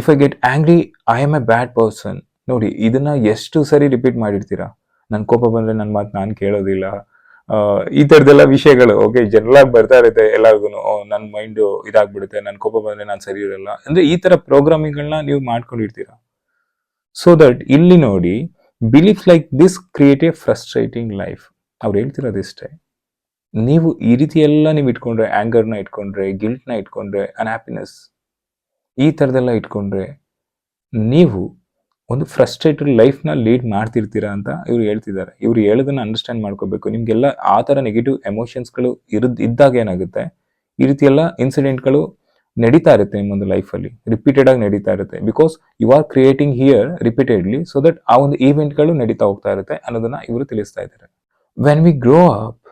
If I get angry I am a bad person. ನೋಡಿ, ಇದನ್ನ ಎಷ್ಟು ಸರಿ ರಿಪೀಟ್ ಮಾಡಿರ್ತೀರಾ? ನನ್ ಕೋಪ ಬಂದ್ರೆ ನನ್ನ ಮಾತು ನಾನು ಕೇಳೋದಿಲ್ಲ, ಈ ತರದೆಲ್ಲ ವಿಷಯಗಳು ಓಕೆ ಜನರಲ್ ಆಗಿ ಬರ್ತಾ ಇರುತ್ತೆ ಎಲ್ಲಾರ್ಗು. ನನ್ನ ಮೈಂಡ್ ಇದಾಗ್ಬಿಡುತ್ತೆ, ನನ್ ಕೋಪ ಬಂದ್ರೆ ನಾನು ಸರಿ ಇರಲ್ಲ ಅಂದ್ರೆ ಈ ತರ ಪ್ರೋಗ್ರಾಮಿಂಗ್ಗಳನ್ನ ನೀವು ಮಾಡ್ಕೊಂಡಿರ್ತೀರಾ. ಸೊ ದಟ್ ಇಲ್ಲಿ ನೋಡಿ, belief like this create A frustrating life. ಅವ್ರು ಹೇಳ್ತಿರೋದಿಷ್ಟೇ, ನೀವು ಈ ರೀತಿ ಎಲ್ಲ ನೀವು ಇಟ್ಕೊಂಡ್ರೆ, ಆಂಗರ್ನ ಇಟ್ಕೊಂಡ್ರೆ, ಗಿಲ್ಟ್ನ ಇಟ್ಕೊಂಡ್ರೆ, ಅನ್ಹ್ಯಾಪಿನೆಸ್ ಈ ಥರದೆಲ್ಲ ಇಟ್ಕೊಂಡ್ರೆ ನೀವು ಒಂದು ಫ್ರಸ್ಟ್ರೇಟೆಡ್ ಲೈಫ್ನ ಲೀಡ್ ಮಾಡ್ತಿರ್ತೀರಾ ಅಂತ ಇವ್ರು ಹೇಳ್ತಿದ್ದಾರೆ. ಇವ್ರು ಹೇಳೋದನ್ನ ಅಂಡರ್ಸ್ಟ್ಯಾಂಡ್ ಮಾಡ್ಕೋಬೇಕು. ನಿಮಗೆಲ್ಲ ಆ ಥರ ನೆಗೆಟಿವ್ ಎಮೋಷನ್ಸ್ಗಳು ಇದ್ದಾಗ ಏನಾಗುತ್ತೆ, ಈ ರೀತಿ ಎಲ್ಲ ಇನ್ಸಿಡೆಂಟ್ಗಳು ನಡೀತಾ ಇರುತ್ತೆ ನಿಮ್ಮೊಂದು ಲೈಫಲ್ಲಿ, ರಿಪೀಟೆಡ್ ಆಗಿ ನಡೀತಾ ಇರುತ್ತೆ. Because you are creating here repeatedly, so that ಆ ಒಂದು ಈವೆಂಟ್ಗಳು ನಡೀತಾ ಹೋಗ್ತಾ ಇರುತ್ತೆ ಅನ್ನೋದನ್ನ ಇವರು ತಿಳಿಸ್ತಾ ಇದ್ದಾರೆ. When we grow up,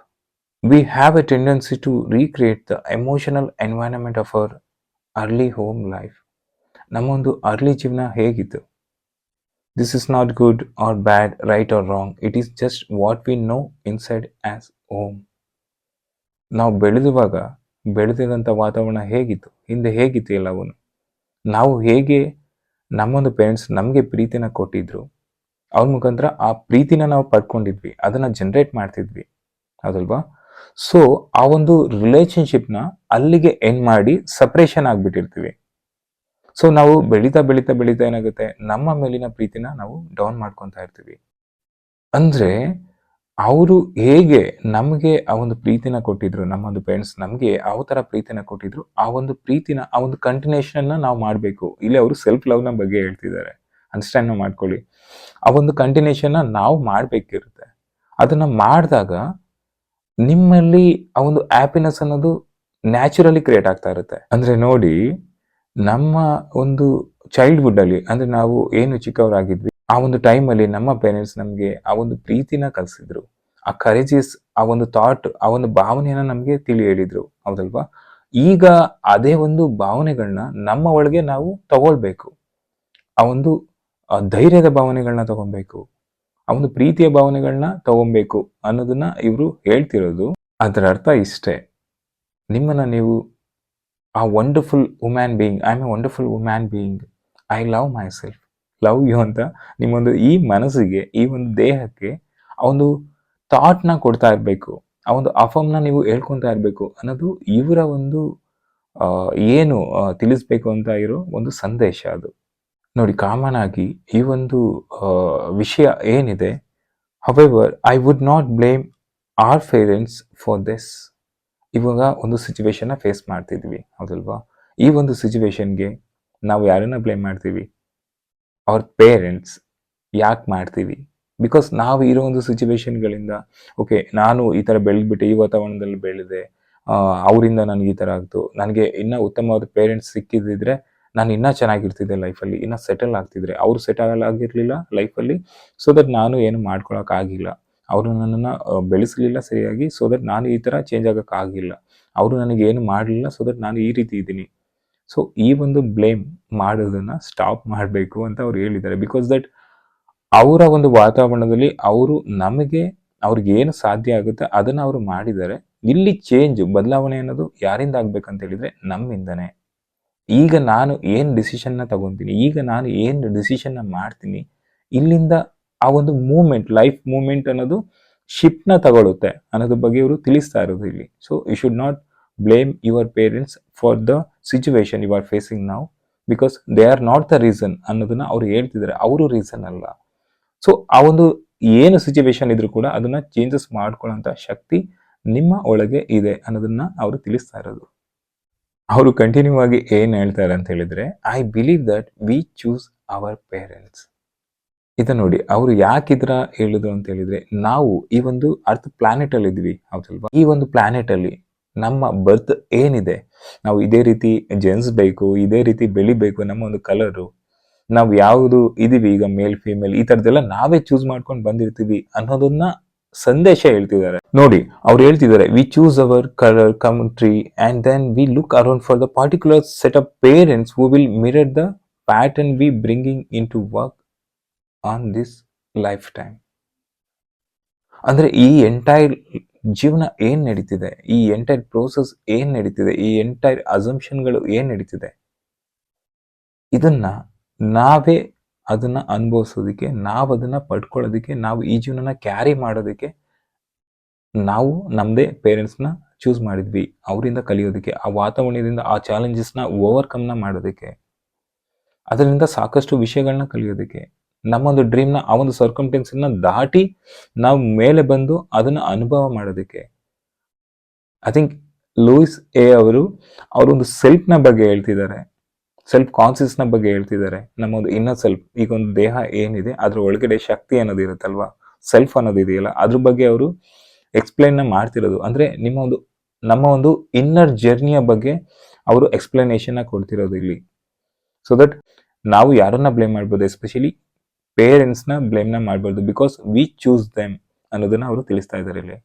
we have a tendency to recreate the emotional environment of our early home life. ನಮ್ಮೊಂದು ಅರ್ಲಿ ಜೀವನ ಹೇಗಿತ್ತು? This is not good or bad, right or wrong, it is just what we know inside as home. ನಾವು ಬೆಳೆದಿರೋಂಥ ವಾತಾವರಣ ಹೇಗಿತ್ತು, ಹಿಂದೆ ಹೇಗಿತ್ತು ಎಲ್ಲವೂ, ನಾವು ಹೇಗೆ ನಮ್ಮೊಂದು ಪೇರೆಂಟ್ಸ್ ನಮಗೆ ಪ್ರೀತಿನ ಕೊಟ್ಟಿದ್ರು, ಅವ್ರ ಮುಖಾಂತರ ಆ ಪ್ರೀತಿನ ನಾವು ಪಡ್ಕೊಂಡಿದ್ವಿ, ಅದನ್ನ ಜನರೇಟ್ ಮಾಡ್ತಿದ್ವಿ, ಹೌದಲ್ವಾ? ಸೊ ಆ ಒಂದು ರಿಲೇಶನ್ಶಿಪ್ನ ಅಲ್ಲಿಗೆ ಎಂಡ್ ಮಾಡಿ ಸಪ್ರೇಷನ್ ಆಗ್ಬಿಟ್ಟಿರ್ತೀವಿ. ಸೊ ನಾವು ಬೆಳೀತಾ ಬೆಳೀತಾ ಬೆಳೀತಾ ಏನಾಗುತ್ತೆ, ನಮ್ಮ ಮೇಲಿನ ಪ್ರೀತಿನ ನಾವು ಡೌನ್ ಮಾಡ್ಕೊತಾ ಇರ್ತೀವಿ. ಅಂದ್ರೆ ಅವರು ಹೇಗೆ ನಮಗೆ ಆ ಒಂದು ಪ್ರೀತಿನ ಕೊಟ್ಟಿದ್ರು, ನಮ್ಮೊಂದು ಪೇರೆಂಟ್ಸ್ ನಮಗೆ ಯಾವ ತರ ಪ್ರೀತಿನ ಕೊಟ್ಟಿದ್ರು, ಆ ಒಂದು ಪ್ರೀತಿನ ಆ ಒಂದು ಕಂಟಿನ್ಯೂಷನ್ ನಾವು ಮಾಡಬೇಕು. ಇಲ್ಲಿ ಅವರು ಸೆಲ್ಫ್ ಲವ್ನ ಬಗ್ಗೆ ಹೇಳ್ತಿದ್ದಾರೆ, ಅಂಡರ್ಸ್ಟ್ಯಾಂಡ್ ಮಾಡ್ಕೊಳ್ಳಿ. ಆ ಒಂದು ಕಂಟಿನ್ಯೂಷನ್ ನಾವು ಮಾಡಬೇಕಿರುತ್ತೆ. ಅದನ್ನ ಮಾಡಿದಾಗ ನಿಮ್ಮಲ್ಲಿ ಆ ಒಂದು ಹ್ಯಾಪಿನೆಸ್ ಅನ್ನೋದು ನ್ಯಾಚುರಲಿ ಕ್ರಿಯೇಟ್ ಆಗ್ತಾ ಇರುತ್ತೆ. ಅಂದ್ರೆ ನೋಡಿ, ನಮ್ಮ ಒಂದು ಚೈಲ್ಡ್ಹುಡ್ ಅಲ್ಲಿ, ಅಂದ್ರೆ ನಾವು ಏನು ಚಿಕ್ಕವರಾಗಿದ್ವಿ ಆ ಒಂದು ಟೈಮಲ್ಲಿ ನಮ್ಮ ಪೇರೆಂಟ್ಸ್ ನಮಗೆ ಆ ಒಂದು ಪ್ರೀತಿನ ಕಲಿಸಿದ್ರು, ಆ ಕರೇಜಸ್, ಆ ಒಂದು ಥಾಟ್, ಆ ಒಂದು ಭಾವನೆಯನ್ನ ನಮಗೆ ತಿಳಿ ಹೇಳಿದ್ರು, ಹೌದಲ್ವಾ? ಈಗ ಅದೇ ಒಂದು ಭಾವನೆಗಳನ್ನ ನಮ್ಮ ಒಳಗೆ ನಾವು ತಗೊಳ್ಬೇಕು. ಆ ಒಂದು ಧೈರ್ಯದ ಭಾವನೆಗಳನ್ನ ತಗೊಬೇಕು, ಆ ಒಂದು ಪ್ರೀತಿಯ ಭಾವನೆಗಳನ್ನ ತಗೊಬೇಕು ಅನ್ನೋದನ್ನ ಇವರು ಹೇಳ್ತಿರೋದು. ಅದರ ಅರ್ಥ ಇಷ್ಟೇ, ನಿಮ್ಮನ್ನ ನೀವು ಆ wonderful woman being, I am a wonderful woman being, I love myself, love you ಅಂತ ನಿಮ್ಮೊಂದು ಈ ಮನಸ್ಸಿಗೆ, ಈ ಒಂದು ದೇಹಕ್ಕೆ ಆ ಒಂದು ಥಾಟ್ನ ಕೊಡ್ತಾ ಇರಬೇಕು, ಆ ಒಂದು ಅಫರ್ಮ್ನ ನೀವು ಹೇಳ್ಕೊತಾ ಇರಬೇಕು ಅನ್ನೋದು ಇವರ ಒಂದು ಏನು ತಿಳಿಸ್ಬೇಕು ಅಂತ ಇರೋ ಒಂದು ಸಂದೇಶ ಅದು. ನೋಡಿ, ಕಾಮನ್ ಆಗಿ ಈ ಒಂದು ವಿಷಯ ಏನಿದೆ, however I would not blame our parents for this. ಇವಾಗ ಒಂದು ಸಿಚುವೇಶನ್ನ ಫೇಸ್ ಮಾಡ್ತಿದ್ವಿ, ಹೌದಲ್ವಾ? ಈ ಒಂದು ಸಿಚುವೇಶನ್ಗೆ ನಾವು ಯಾರನ್ನ ಬ್ಲೇಮ್ ಮಾಡ್ತೀವಿ? ಅವ್ರ ಪೇರೆಂಟ್ಸ್. ಯಾಕೆ ಮಾಡ್ತೀವಿ? ಬಿಕಾಸ್ ನಾವು ಇರೋ ಒಂದು ಸಿಚುವೇಶನ್ಗಳಿಂದ, ಓಕೆ ನಾನು ಈ ಥರ ಬೆಳೆದ್ಬಿಟ್ಟೆ, ಈ ವಾತಾವರಣದಲ್ಲಿ ಬೆಳೆದೆ, ಅವರಿಂದ ನನಗೆ ಈ ಥರ ಆಗ್ತು, ನನಗೆ ಇನ್ನೂ ಉತ್ತಮವಾದ ಪೇರೆಂಟ್ಸ್ ಸಿಕ್ಕಿದ್ರೆ ನಾನು ಇನ್ನೂ ಚೆನ್ನಾಗಿರ್ತಿದ್ದೆ ಲೈಫಲ್ಲಿ, ಇನ್ನೂ ಸೆಟಲ್ ಆಗ್ತಿದ್ರೆ. ಅವರು ಸೆಟಲ್ ಆಗಿರಲಿಲ್ಲ ಲೈಫಲ್ಲಿ, ಸೊ ದಟ್ ನಾನು ಏನು ಮಾಡ್ಕೊಳಕ್ಕಾಗಿಲ್ಲ, ಅವರು ನನ್ನನ್ನು ಬೆಳೆಸಲಿಲ್ಲ ಸರಿಯಾಗಿ, ಸೊ ದಟ್ ನಾನು ಈ ಥರ ಚೇಂಜ್ ಆಗೋಕ್ಕಾಗಿಲ್ಲ, ಅವರು ನನಗೆ ಏನು ಮಾಡಲಿಲ್ಲ, ಸೊ ದಟ್ ನಾನು ಈ ರೀತಿ ಇದ್ದೀನಿ. ಸೊ ಈ ಒಂದು ಬ್ಲೇಮ್ ಮಾಡೋದನ್ನ ಸ್ಟಾಪ್ ಮಾಡಬೇಕು ಅಂತ ಅವ್ರು ಹೇಳಿದ್ದಾರೆ. ಬಿಕಾಸ್ ದಟ್ ಅವರ ಒಂದು ವಾತಾವರಣದಲ್ಲಿ ಅವರು ಅವ್ರಿಗೆ ಏನು ಸಾಧ್ಯ ಆಗುತ್ತೆ ಅದನ್ನ ಅವರು ಮಾಡಿದ್ದಾರೆ. ಇಲ್ಲಿ ಚೇಂಜ್, ಬದಲಾವಣೆ ಅನ್ನೋದು ಯಾರಿಂದ ಆಗ್ಬೇಕಂತ ಹೇಳಿದ್ರೆ ನಮ್ಮಿಂದನೇ. ಈಗ ನಾನು ಏನು ಡಿಸಿಷನ್ನ ತಗೊಂತೀನಿ, ಈಗ ನಾನು ಏನು ಡಿಸಿಷನ್ನ ಮಾಡ್ತೀನಿ, ಇಲ್ಲಿಂದ ಆ ಒಂದು ಮೂವ್ಮೆಂಟ್, ಲೈಫ್ ಮೂವ್ಮೆಂಟ್ ಅನ್ನೋದು ಶಿಫ್ಟ್ನ ತಗೊಳುತ್ತೆ ಅನ್ನೋದ್ರ ಬಗ್ಗೆ ಇವರು ತಿಳಿಸ್ತಾ ಇರೋದು ಇಲ್ಲಿ. So you should not blame your parents for the situation you are facing now, because they are not the reason ಅನ್ನೋದನ್ನ ಅವ್ರು ಹೇಳ್ತಿದ್ದಾರೆ, ಅವರು ರೀಸನ್ ಅಲ್ಲ. ಸೊ ಆ ಒಂದು ಏನು ಸಿಚುವೇಶನ್ ಇದ್ರೂ ಕೂಡ ಅದನ್ನ ಚೇಂಜಸ್ ಮಾಡ್ಕೊಳ್ಳೋಂಥ ಶಕ್ತಿ ನಿಮ್ಮ ಒಳಗೆ ಇದೆ ಅನ್ನೋದನ್ನ ಅವರು ತಿಳಿಸ್ತಾ ಇರೋದು. ಅವರು ಕಂಟಿನ್ಯೂ ಆಗಿ ಏನ್ ಹೇಳ್ತಾರೆ ಅಂತ ಹೇಳಿದ್ರೆ, I believe that we choose our parents. ಇದ ನೋಡಿ, ಅವರು ಯಾಕಿದ್ರ ಹೇಳುದು ಅಂತ ಹೇಳಿದ್ರೆ, ನಾವು ಈ ಒಂದು ಅರ್ತ್ ಪ್ಲಾನೆಟ್ ಅಲ್ಲಿ ಇದ್ವಿ, ಹೌದಲ್ವಾ? ಈ ಒಂದು ಪ್ಲಾನೆಟ್ ಅಲ್ಲಿ ನಮ್ಮ ಬರ್ತ್ ಏನಿದೆ, ನಾವು ಇದೇ ರೀತಿ ಜನಿಸ್ಬೇಕು, ಇದೇ ರೀತಿ ಬೆಳಿಬೇಕು, ನಮ್ಮ ಒಂದು ಕಲರು, ನಾವು ಯಾವುದು ಇದೀವಿ ಈಗ ಮೇಲ್ ಫಿಮೇಲ್ ಈ ತರದೆಲ್ಲ ನಾವೇ ಚೂಸ್ ಮಾಡ್ಕೊಂಡು ಬಂದಿರ್ತೀವಿ ಅನ್ನೋದನ್ನ ಸಂದೇಶ ಹೇಳ್ತಿದ್ದಾರೆ. ನೋಡಿ, ಅವ್ರು ಹೇಳ್ತಿದ್ದಾರೆ, we choose our colour, country and then we look around for the particular set of parents who will mirror the pattern we bringing into work on this lifetime. ಅಂದ್ರೆ ಈ ಎಂಟೈರ್ ಜೀವನ ಏನ್ ನಡೀತಿದೆ, ಈ entire process ಏನ್ ನಡೀತಿದೆ, ಈ entire ಅಸಂಪ್ಷನ್ಗಳು ಏನ್ ನಡೀತಿದೆ, ಇದನ್ನ ನಾವೇ ಅದನ್ನ ಅನುಭವಿಸೋದಕ್ಕೆ, ನಾವು ಅದನ್ನ ಪಡ್ಕೊಳ್ಳೋದಕ್ಕೆ, ನಾವು ಈ ಜೀವನನ ಕ್ಯಾರಿ ಮಾಡೋದಕ್ಕೆ ನಾವು ನಮ್ಮದೇ ಪೇರೆಂಟ್ಸ್ನ ಚೂಸ್ ಮಾಡಿದ್ವಿ ಅವರಿಂದ ಕಲಿಯೋದಕ್ಕೆ, ಆ ವಾತಾವರಣದಿಂದ ಆ ಚಾಲೆಂಜಸ್ನ ಓವರ್ಕಮ್ನ ಮಾಡೋದಕ್ಕೆ, ಅದರಿಂದ ಸಾಕಷ್ಟು ವಿಷಯಗಳನ್ನ ಕಲಿಯೋದಕ್ಕೆ, ನಮ್ಮೊಂದು ಡ್ರೀಮ್ನ ಆ ಒಂದು ಸರ್ಕಮ್ಟೆನ್ಸನ್ನ ದಾಟಿ ನಾವು ಮೇಲೆ ಬಂದು ಅದನ್ನ ಅನುಭವ ಮಾಡೋದಕ್ಕೆ. ಐ ಥಿಂಕ್ ಲೂಯಿಸ್ ಎ ಅವರೊಂದು ಸೆಲ್ಫ್ನ ಬಗ್ಗೆ ಹೇಳ್ತಿದ್ದಾರೆ, ಸೆಲ್ಫ್ ಕಾನ್ಸಿಯಸ್ನ ಬಗ್ಗೆ ಹೇಳ್ತಿದ್ದಾರೆ. ನಮ್ಮೊಂದು ಇನ್ನರ್ ಸೆಲ್ಫ್, ಈಗ ಒಂದು ದೇಹ ಏನಿದೆ ಅದ್ರ ಒಳಗಡೆ ಶಕ್ತಿ ಅನ್ನೋದು ಇರುತ್ತಲ್ವಾ, ಸೆಲ್ಫ್ ಅನ್ನೋದು ಇದೆಯಲ್ಲ, ಅದ್ರ ಬಗ್ಗೆ ಅವರು ಎಕ್ಸ್ಪ್ಲೈನ್ನ ಮಾಡ್ತಿರೋದು. ಅಂದ್ರೆ ನಮ್ಮ ಒಂದು ಇನ್ನರ್ ಜರ್ನಿಯ ಬಗ್ಗೆ ಅವರು ಎಕ್ಸ್ಪ್ಲನೇಷನ್ ಕೊಡ್ತಿರೋದು ಇಲ್ಲಿ. ಸೊ ದಟ್ ನಾವು ಯಾರನ್ನ ಬ್ಲೇಮ್ ಮಾಡ್ಬೋದು, ಎಸ್ಪೆಷಲಿ ಪೇರೆಂಟ್ಸ್ನ ಬ್ಲೇಮ್ನ ಮಾಡ್ಬಾರ್ದು, ಬಿಕಾಸ್ ವಿ ಚೂಸ್ ದೆಮ್ ಅನ್ನೋದನ್ನ ಅವರು ತಿಳಿಸ್ತಾ ಇದ್ದಾರೆ ಇಲ್ಲಿ.